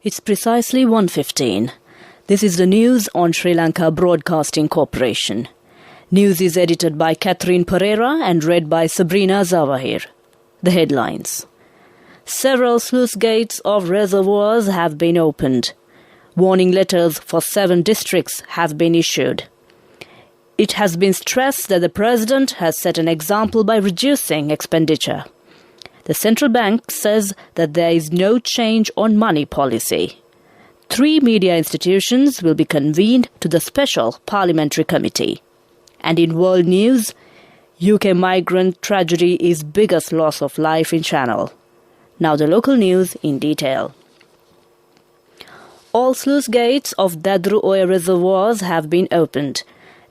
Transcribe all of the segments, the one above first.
It's precisely 1:15. This is the news on Sri Lanka Broadcasting Corporation. News is edited by Catherine Pereira and read by Sabrina Zawahir. The headlines. Several sluice gates of reservoirs have been opened. Warning letters for 7 districts have been issued. It has been stressed that the President has set an example by reducing expenditure. The central bank says that there is no change on money policy. 3 media institutions will be convened to the special parliamentary committee. And in world news, UK migrant tragedy is biggest loss of life in Channel. Now the local news in detail. All sluice gates of Dadru Oya reservoirs have been opened.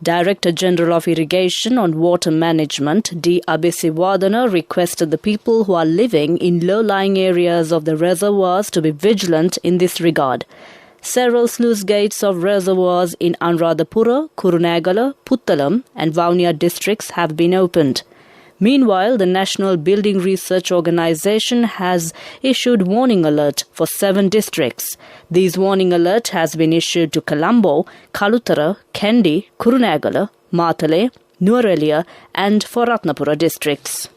Director General of Irrigation and Water Management, D. Abesiwadana, requested the people who are living in low-lying areas of the reservoirs to be vigilant in this regard. Several sluice gates of reservoirs in Anuradhapura, Kurunegala, Puttalam and Vavuniya districts have been opened. Meanwhile, the National Building Research Organisation has issued warning alert for 7 districts. These warning alert has been issued to Colombo, Kalutara, Kandy, Kurunegala, Matale, Nuwara and for Ratnapura districts.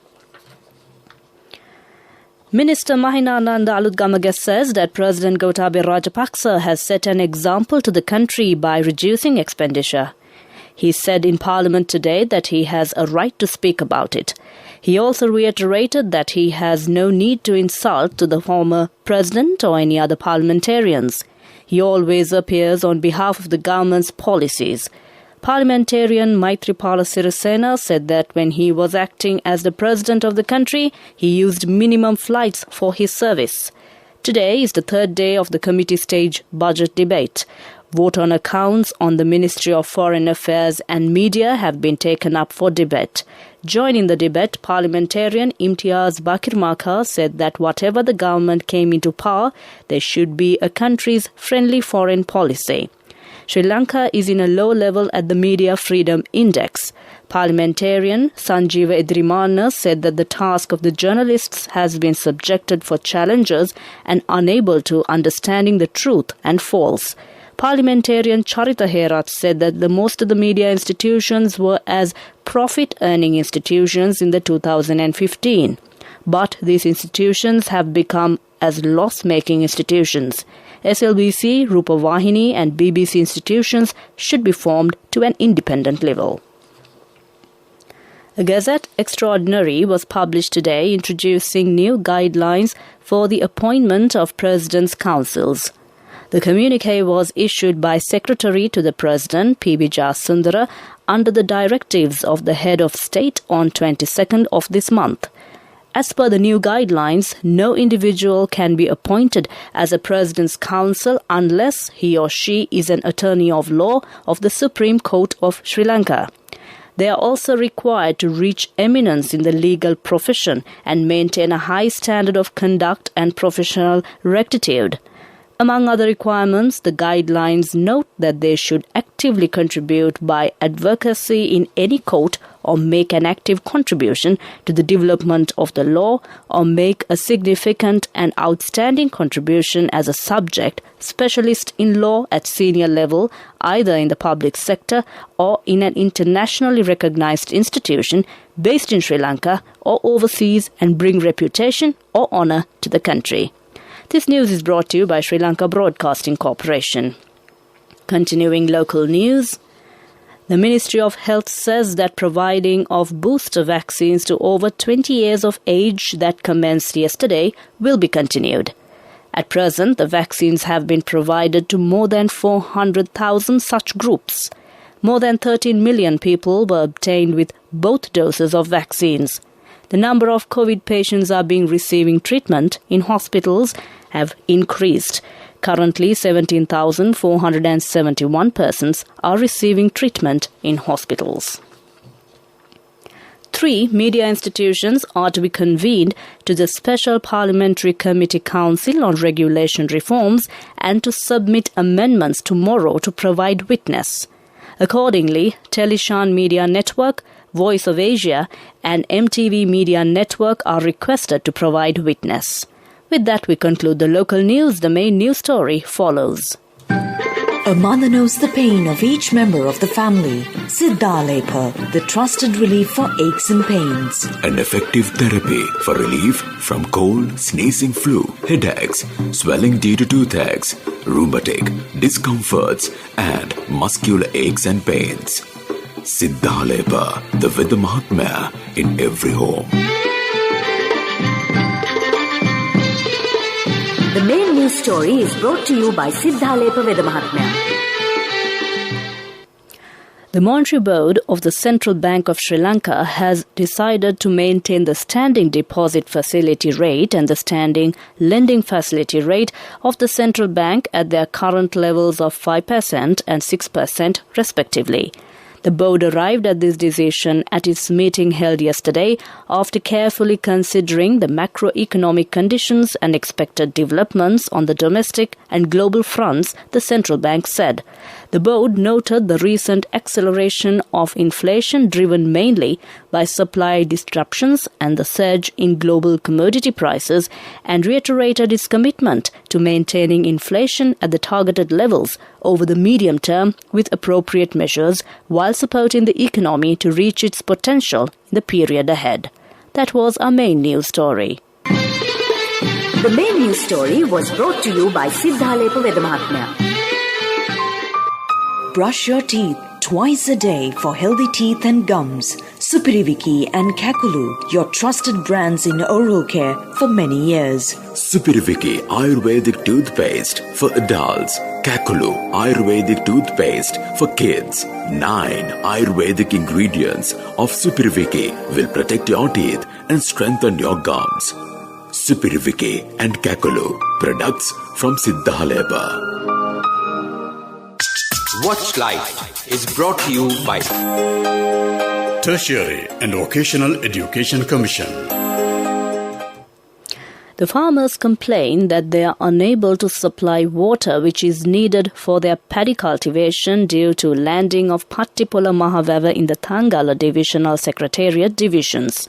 Minister Mahinananda Alutgamage says that President Gotabaya Rajapaksa has set an example to the country by reducing expenditure. He said in Parliament today that he has a right to speak about it. He also reiterated that he has no need to insult to the former president or any other parliamentarians. He always appears on behalf of the government's policies. Parliamentarian Maithripala Sirisena said that when he was acting as the president of the country, he used minimum flights for his service. Today is the 3rd day of the committee stage budget debate. Vote on accounts on the Ministry of Foreign Affairs and Media have been taken up for debate. Joining the debate, parliamentarian Imtiaz Bakir Makha said that whatever the government came into power, there should be a country's friendly foreign policy. Sri Lanka is in a low level at the Media Freedom Index. Parliamentarian Sanjeeva Edirimana said that the task of the journalists has been subjected for challenges and unable to understanding the truth and false. Parliamentarian Charita Herat said that the most of the media institutions were as profit-earning institutions in the 2015. But these institutions have become as loss-making institutions. SLBC, Rupavahini and BBC institutions should be formed to an independent level. A Gazette Extraordinary was published today introducing new guidelines for the appointment of President's Councils. The communique was issued by Secretary to the President, P.B. Jasundara, under the directives of the Head of State on 22nd of this month. As per the new guidelines, no individual can be appointed as a President's Council unless he or she is an attorney of law of the Supreme Court of Sri Lanka. They are also required to reach eminence in the legal profession and maintain a high standard of conduct and professional rectitude. Among other requirements, the guidelines note that they should actively contribute by advocacy in any court or make an active contribution to the development of the law or make a significant and outstanding contribution as a subject specialist in law at senior level, either in the public sector or in an internationally recognized institution based in Sri Lanka or overseas and bring reputation or honor to the country. This news is brought to you by Sri Lanka Broadcasting Corporation. Continuing local news, the Ministry of Health says that providing of booster vaccines to over 20 years of age that commenced yesterday will be continued. At present, the vaccines have been provided to more than 400,000 such groups. More than 13 million people were obtained with both doses of vaccines. The number of COVID patients are being receiving treatment in hospitals have increased. Currently, 17,471 persons are receiving treatment in hospitals. 3 media institutions are to be convened to the Special Parliamentary Committee Council on Regulation Reforms and to submit amendments tomorrow to provide witness. Accordingly, Telishan Media Network, Voice of Asia and MTV Media Network are requested to provide witness. With that, we conclude the local news. The main news story follows. A mother knows the pain of each member of the family. Siddhalepa, the trusted relief for aches and pains. An effective therapy for relief from cold, sneezing, flu, headaches, swelling due to toothaches, rheumatic, discomforts, and muscular aches and pains. Siddhalepa, the Veda Mahatmya in every home. The main news story is brought to you by Siddhalepa Veda Mahatmya. The Monetary Board of the Central Bank of Sri Lanka has decided to maintain the standing deposit facility rate and the standing lending facility rate of the central bank at their current levels of 5% and 6% respectively. The board arrived at this decision at its meeting held yesterday after carefully considering the macroeconomic conditions and expected developments on the domestic and global fronts, the central bank said. The board noted the recent acceleration of inflation driven mainly by supply disruptions and the surge in global commodity prices and reiterated its commitment to maintaining inflation at the targeted levels over the medium term with appropriate measures while supporting the economy to reach its potential in the period ahead. That was our main news story. The main news story was brought to you by Siddhalepa Veda Mahatmya. Brush your teeth twice a day for healthy teeth and gums. Supiriviki and Kakulu, your trusted brands in oral care for many years. Supiriviki Ayurvedic toothpaste for adults. Kakulu Ayurvedic toothpaste for kids. 9 Ayurvedic ingredients of Supiriviki will protect your teeth and strengthen your gums. Supiriviki and Kakulu, products from Siddhalepa. Watch Life is brought to you by Tertiary and Vocational Education Commission. The farmers complain that they are unable to supply water which is needed for their paddy cultivation due to landing of Pattipola Mahavava in the Thangala Divisional Secretariat divisions.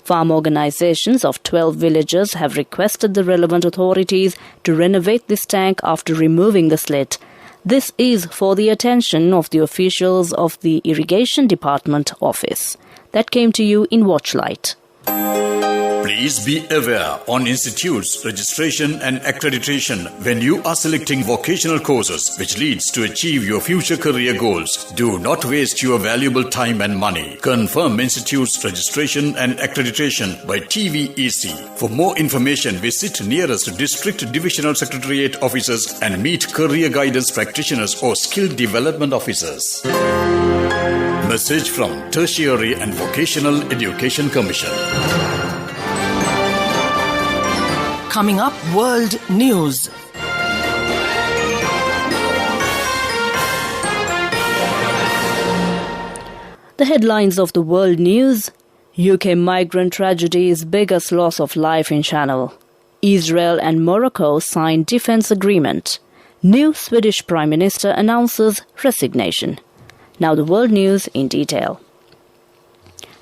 Farm organizations of 12 villages have requested the relevant authorities to renovate this tank after removing the slit. This is for the attention of the officials of the Irrigation Department office. That came to you in Watchlight. Please be aware on institutes, registration and accreditation when you are selecting vocational courses which leads to achieve your future career goals. Do not waste your valuable time and money. Confirm institutes, registration and accreditation by TVEC. For more information, visit nearest District Divisional Secretariat offices and meet career guidance practitioners or skill development officers. Message from Tertiary and Vocational Education Commission. Coming up, World News. The headlines of the World News. UK migrant tragedy's biggest loss of life in Channel. Israel and Morocco sign defence agreement. New Swedish Prime Minister announces resignation. Now the World News in detail.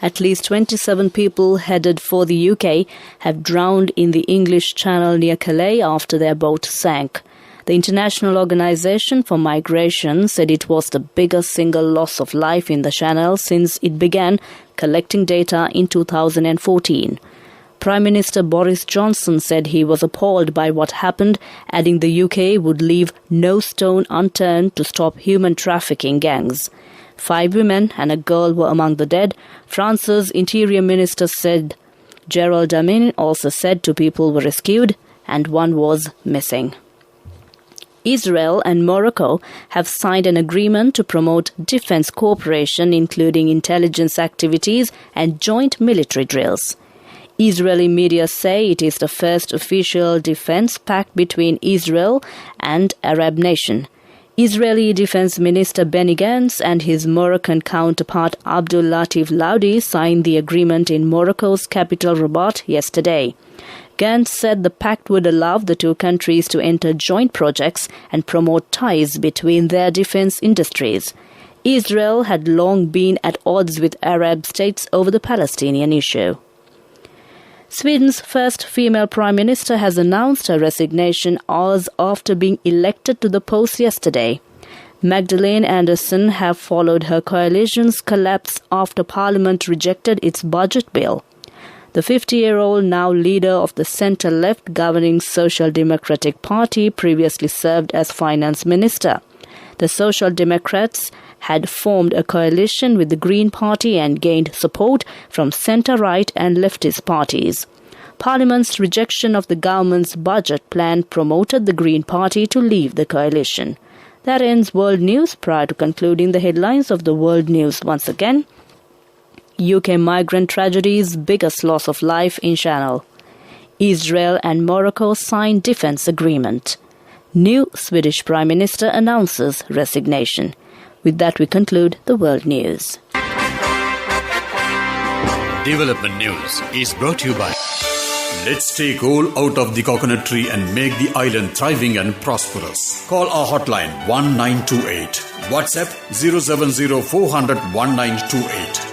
At least 27 people headed for the UK have drowned in the English Channel near Calais after their boat sank. The International Organization for Migration said it was the biggest single loss of life in the Channel since it began collecting data in 2014. Prime Minister Boris Johnson said he was appalled by what happened, adding the UK would leave no stone unturned to stop human trafficking gangs. 5 women and a girl were among the dead. France's Interior Minister said Gerald Darmanin also said 2 people were rescued and 1 was missing. Israel and Morocco have signed an agreement to promote defense cooperation, including intelligence activities and joint military drills. Israeli media say it is the first official defense pact between Israel and Arab nation. Israeli Defense Minister Benny Gantz and his Moroccan counterpart Abdul Latif Laudi signed the agreement in Morocco's capital Rabat yesterday. Gantz said the pact would allow the 2 countries to enter joint projects and promote ties between their defense industries. Israel had long been at odds with Arab states over the Palestinian issue. Sweden's first female Prime Minister has announced her resignation hours after being elected to the post yesterday. Magdalena Andersson have followed her coalition's collapse after Parliament rejected its budget bill. The 50-year-old, now leader of the centre-left governing Social Democratic Party, previously served as finance minister. The Social Democrats had formed a coalition with the Green Party and gained support from centre-right and leftist parties. Parliament's rejection of the government's budget plan promoted the Green Party to leave the coalition. That ends World News. Prior to concluding the headlines of the World News once again, UK migrant tragedies, biggest loss of life in Channel. Israel and Morocco sign defence agreement. New Swedish Prime Minister announces resignation. With that, we conclude the World News. Development News is brought to you by Let's take all out of the coconut tree and make the island thriving and prosperous. Call our hotline 1928. WhatsApp 070 400 1928.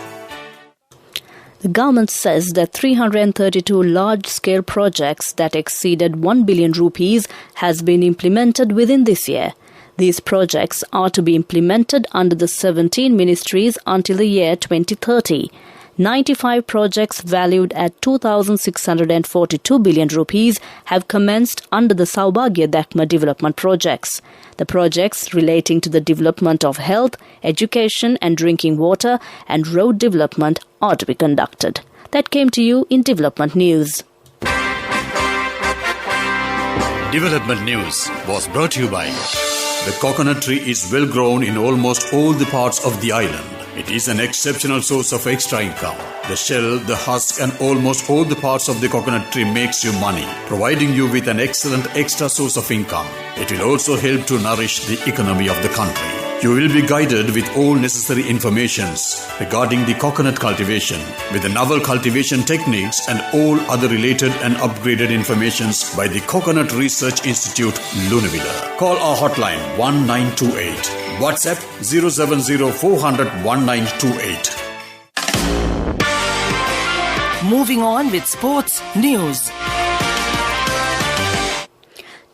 The government says that 332 large-scale projects that exceeded 1 billion rupees has been implemented within this year. These projects are to be implemented under the 17 ministries until the year 2030. 95 projects valued at 2,642 billion rupees have commenced under the Saubhagya Dakma development projects. The projects relating to the development of health, education and drinking water and road development are to be conducted. That came to you in Development News. Development News was brought to you by the coconut tree is well grown in almost all the parts of the island. It is an exceptional source of extra income. The shell, the husk and almost all the parts of the coconut tree makes you money, providing you with an excellent extra source of income. It will also help to nourish the economy of the country. You will be guided with all necessary informations regarding the coconut cultivation, with the novel cultivation techniques and all other related and upgraded informations by the Coconut Research Institute, Lunavilla. Call our hotline 1928. WhatsApp 070 400 1928. Moving on with sports news.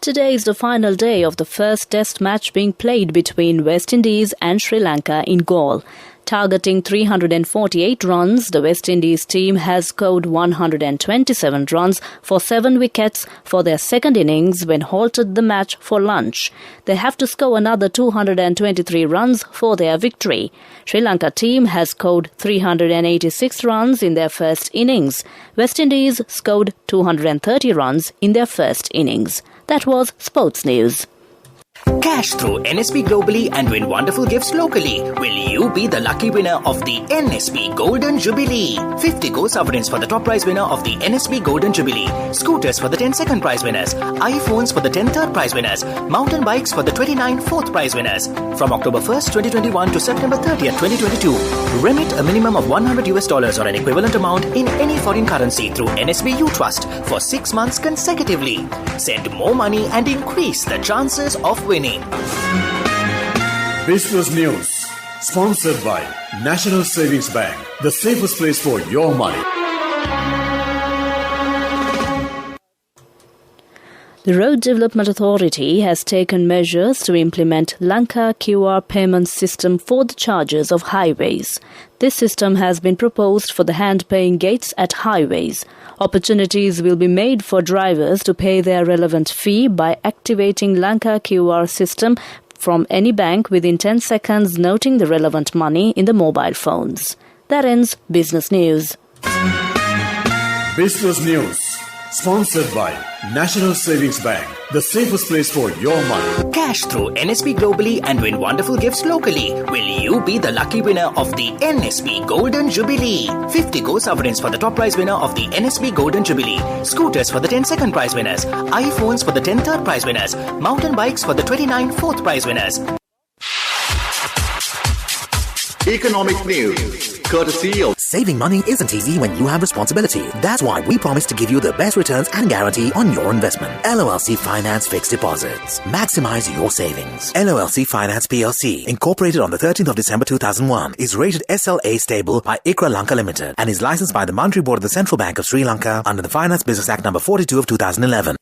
Today is the final day of the first test match being played between West Indies and Sri Lanka in Galle. Targeting 348 runs, the West Indies team has scored 127 runs for 7 wickets for their second innings when halted the match for lunch. They have to score another 223 runs for their victory. Sri Lanka team has scored 386 runs in their first innings. West Indies scored 230 runs in their first innings. That was Sports News. Cash through NSB globally and win wonderful gifts locally. Will you be the lucky winner of the NSB Golden Jubilee? 50 gold sovereigns for the top prize winner of the NSB Golden Jubilee. Scooters for the 10 second prize winners. iPhones for the 10 third prize winners. Mountain bikes for the 29 fourth prize winners. From October 1st, 2021 to September 30th, 2022. Remit a minimum of $100 or an equivalent amount in any foreign currency through NSB U Trust for 6 months consecutively. Send more money and increase the chances of winning. Business News, sponsored by National Savings Bank, the safest place for your money. The Road Development Authority has taken measures to implement Lanka QR payment system for the charges of highways. This system has been proposed for the hand-paying gates at highways. Opportunities will be made for drivers to pay their relevant fee by activating Lanka QR system from any bank within 10 seconds, noting the relevant money in the mobile phones. That ends Business News. Business News, sponsored by National Savings Bank, the safest place for your money. Cash through NSB globally and win wonderful gifts locally. Will you be the lucky winner of the NSB Golden Jubilee? 50 gold sovereigns for the top prize winner of the NSB Golden Jubilee. Scooters for the 10 second prize winners. iPhones for the 10 third prize winners. Mountain bikes for the 29 fourth prize winners. Economic news, courtesy of Saving money isn't easy when you have responsibility. That's why we promise to give you the best returns and guarantee on your investment. LOLC Finance Fixed Deposits. Maximize your savings. LOLC Finance PLC, incorporated on the 13th of December 2001, is rated SLA stable by ICRA Lanka Limited and is licensed by the Monetary Board of the Central Bank of Sri Lanka under the Finance Business Act number 42 of 2011.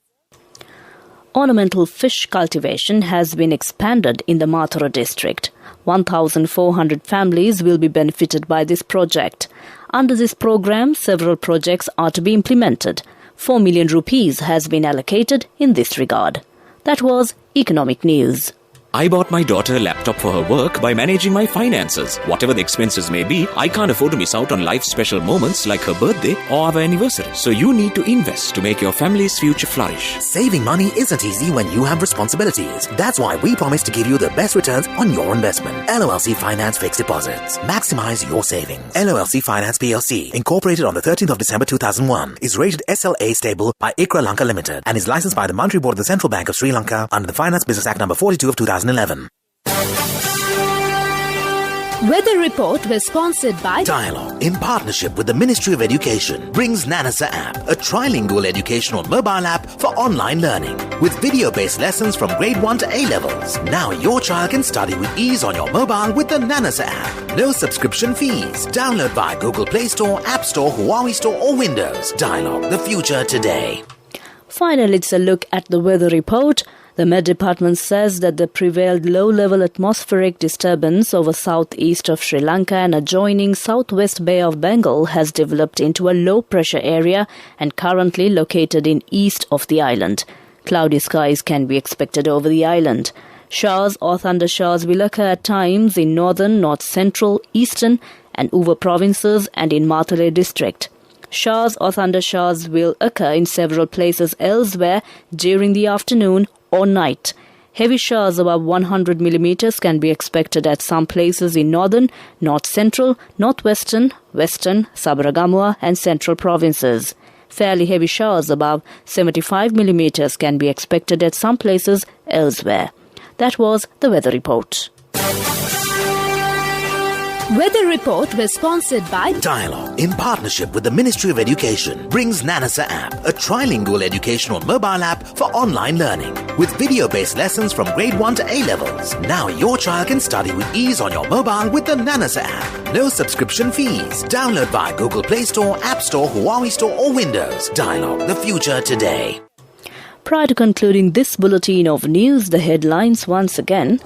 Ornamental fish cultivation has been expanded in the Mathura district. 1,400 families will be benefited by this project. Under this program, several projects are to be implemented. 4 million rupees has been allocated in this regard. That was Economic News. I bought my daughter a laptop for her work by managing my finances. Whatever the expenses may be, I can't afford to miss out on life's special moments like her birthday or our anniversary. So you need to invest to make your family's future flourish. Saving money isn't easy when you have responsibilities. That's why we promise to give you the best returns on your investment. LOLC Finance Fixed Deposits. Maximize your savings. LOLC Finance PLC, incorporated on the 13th of December 2001, is rated SLA stable by ICRA Lanka Limited and is licensed by the Monetary Board of the Central Bank of Sri Lanka under the Finance Business Act number 42 of 2011. Weather report was sponsored by Dialogue, in partnership with the Ministry of Education, brings Nanasa app, a trilingual educational mobile app for online learning with video-based lessons from grade 1 to A levels. Now your child can study with ease on your mobile with the Nanasa app. No subscription fees. Download via Google Play Store, App Store, Huawei Store or Windows. Dialogue, the future today. Finally, it's a look at the weather report. The Met Department says that the prevailed low-level atmospheric disturbance over southeast of Sri Lanka and adjoining southwest Bay of Bengal has developed into a low-pressure area and currently located in east of the island. Cloudy skies can be expected over the island. Showers or thundershowers will occur at times in northern, north-central, eastern and Uva provinces and in Matale district. Showers or thundershowers will occur in several places elsewhere during the afternoon or night. Heavy showers above 100 millimeters can be expected at some places in northern, north-central, northwestern, western, Sabaragamuwa and central provinces. Fairly heavy showers above 75 millimeters can be expected at some places elsewhere. That was the weather report. Weather report was sponsored by Dialogue, in partnership with the Ministry of Education, brings Nanasa app, a trilingual educational mobile app for online learning with video-based lessons from grade 1 to A levels. Now your child can study with ease on your mobile with the Nanasa app. No subscription fees. Download via Google Play Store, App Store, Huawei Store or Windows. Dialogue, the future today. Prior to concluding this bulletin of news, the headlines once again.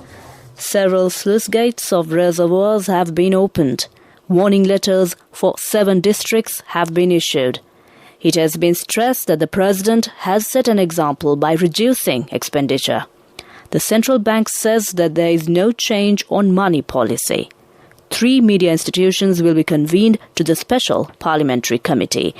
Several sluice gates of reservoirs have been opened. Warning letters for 7 districts have been issued. It has been stressed that the President has set an example by reducing expenditure. The central bank says that there is no change on money policy. 3 media institutions will be convened to the Special Parliamentary Committee.